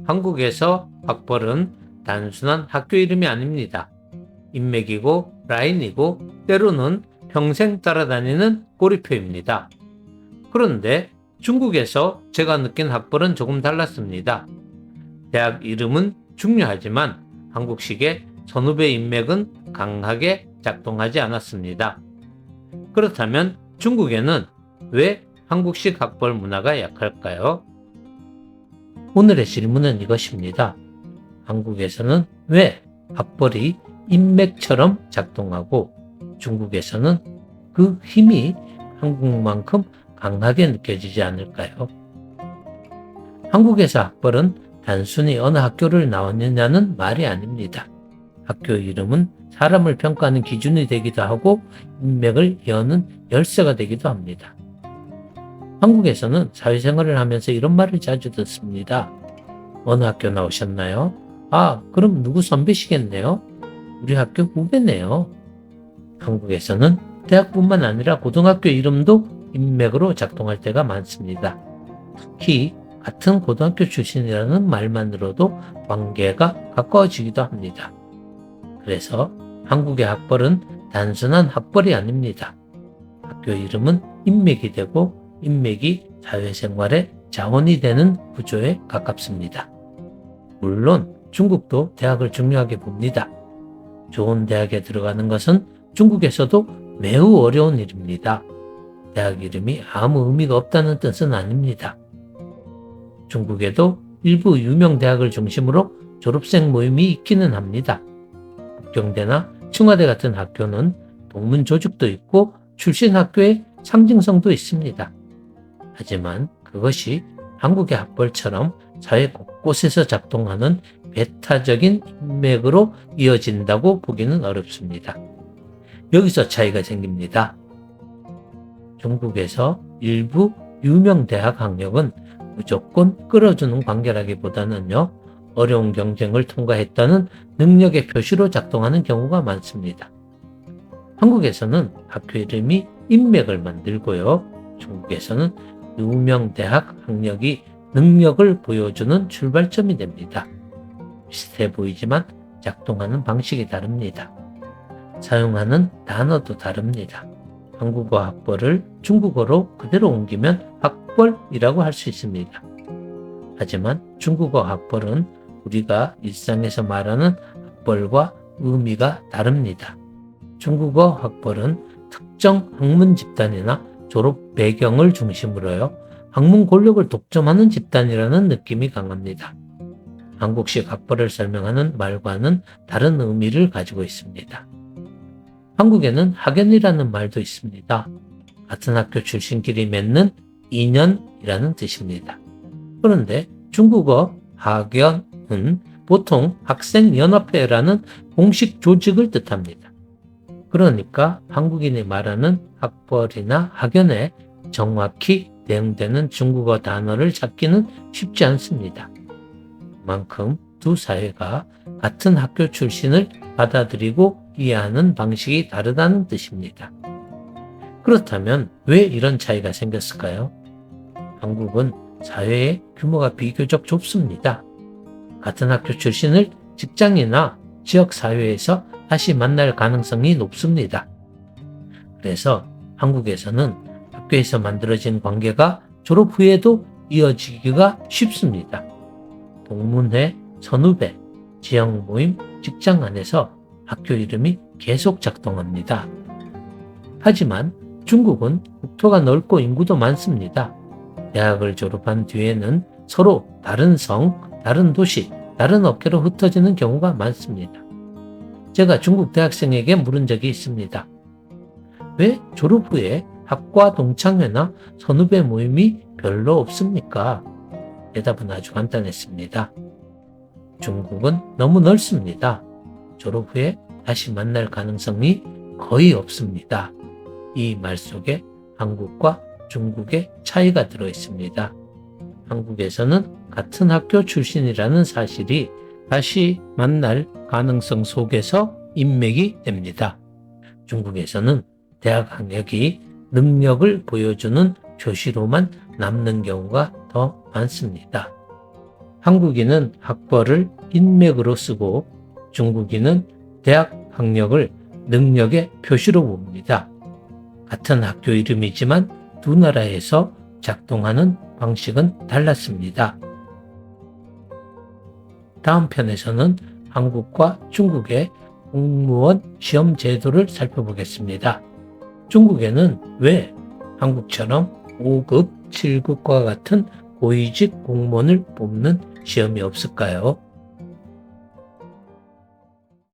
한국에서 학벌은 단순한 학교 이름이 아닙니다. 인맥이고 라인이고 때로는 평생 따라다니는 꼬리표입니다. 그런데 중국에서 제가 느낀 학벌은 조금 달랐습니다. 대학 이름은 중요하지만 한국식의 선후배 인맥은 강하게 작동하지 않았습니다. 그렇다면 중국에는 왜 한국식 학벌 문화가 약할까요? 오늘의 질문은 이것입니다. 한국에서는 왜 학벌이 인맥처럼 작동하고 중국에서는 그 힘이 한국만큼 강하게 느껴지지 않을까요? 한국에서 학벌은 단순히 어느 학교를 나왔느냐는 말이 아닙니다. 학교 이름은 사람을 평가하는 기준이 되기도 하고 인맥을 여는 열쇠가 되기도 합니다. 한국에서는 사회생활을 하면서 이런 말을 자주 듣습니다. 어느 학교 나오셨나요? 아, 그럼 누구 선배시겠네요? 우리 학교 후배네요. 한국에서는 대학뿐만 아니라 고등학교 이름도 인맥으로 작동할 때가 많습니다. 특히 같은 고등학교 출신이라는 말만으로도 관계가 가까워지기도 합니다. 그래서 한국의 학벌은 단순한 학벌이 아닙니다. 학교 이름은 인맥이 되고 인맥이 사회생활의 자원이 되는 구조에 가깝습니다. 물론 중국도 대학을 중요하게 봅니다. 좋은 대학에 들어가는 것은 중국에서도 매우 어려운 일입니다. 대학 이름이 아무 의미가 없다는 뜻은 아닙니다. 중국에도 일부 유명 대학을 중심으로 졸업생 모임이 있기는 합니다. 북경대나 청와대 같은 학교는 동문 조직도 있고 출신 학교의 상징성도 있습니다. 하지만 그것이 한국의 학벌처럼 사회 곳곳에서 작동하는 배타적인 인맥으로 이어진다고 보기는 어렵습니다. 여기서 차이가 생깁니다. 중국에서 일부 유명 대학 학력은 무조건 끌어주는 관계라기보다는요, 어려운 경쟁을 통과했다는 능력의 표시로 작동하는 경우가 많습니다. 한국에서는 학교 이름이 인맥을 만들고요, 중국에서는 유명 대학 학력이 능력을 보여주는 출발점이 됩니다. 비슷해 보이지만 작동하는 방식이 다릅니다. 사용하는 단어도 다릅니다. 한국어 학벌을 중국어로 그대로 옮기면 학벌이라고 할 수 있습니다. 하지만 중국어 학벌은 우리가 일상에서 말하는 학벌과 의미가 다릅니다. 중국어 학벌은 특정 학문 집단이나 졸업 배경을 중심으로요, 학문 권력을 독점하는 집단이라는 느낌이 강합니다. 한국식 학벌을 설명하는 말과는 다른 의미를 가지고 있습니다. 한국에는 학연이라는 말도 있습니다. 같은 학교 출신끼리 맺는 인연이라는 뜻입니다. 그런데 중국어 학연은 보통 학생연합회라는 공식 조직을 뜻합니다. 그러니까 한국인이 말하는 학벌이나 학연에 정확히 대응되는 중국어 단어를 찾기는 쉽지 않습니다. 그만큼 두 사회가 같은 학교 출신을 받아들이고 이해하는 방식이 다르다는 뜻입니다. 그렇다면 왜 이런 차이가 생겼을까요? 한국은 사회의 규모가 비교적 좁습니다. 같은 학교 출신을 직장이나 지역 사회에서 다시 만날 가능성이 높습니다. 그래서 한국에서는 학교에서 만들어진 관계가 졸업 후에도 이어지기가 쉽습니다. 동문회, 선후배, 지역 모임, 직장 안에서 학교 이름이 계속 작동합니다. 하지만 중국은 국토가 넓고 인구도 많습니다. 대학을 졸업한 뒤에는 서로 다른 성, 다른 도시, 다른 업계로 흩어지는 경우가 많습니다. 제가 중국 대학생에게 물은 적이 있습니다. 왜 졸업 후에 학과 동창회나 선후배 모임이 별로 없습니까? 대답은 아주 간단했습니다. 중국은 너무 넓습니다. 졸업 후에 다시 만날 가능성이 거의 없습니다. 이 말 속에 한국과 중국의 차이가 들어 있습니다. 한국에서는 같은 학교 출신이라는 사실이 다시 만날 가능성 속에서 인맥이 됩니다. 중국에서는 대학 학력이 능력을 보여주는 표시로만 남는 경우가 더 많습니다. 한국인은 학벌을 인맥으로 쓰고 중국인은 대학 학력을 능력의 표시로 봅니다. 같은 학교 이름이지만 두 나라에서 작동하는 방식은 달랐습니다. 다음 편에서는 한국과 중국의 공무원 시험 제도를 살펴보겠습니다. 중국에는 왜 한국처럼 5급, 7급과 같은 고위직 공무원을 뽑는 시험이 없을까요?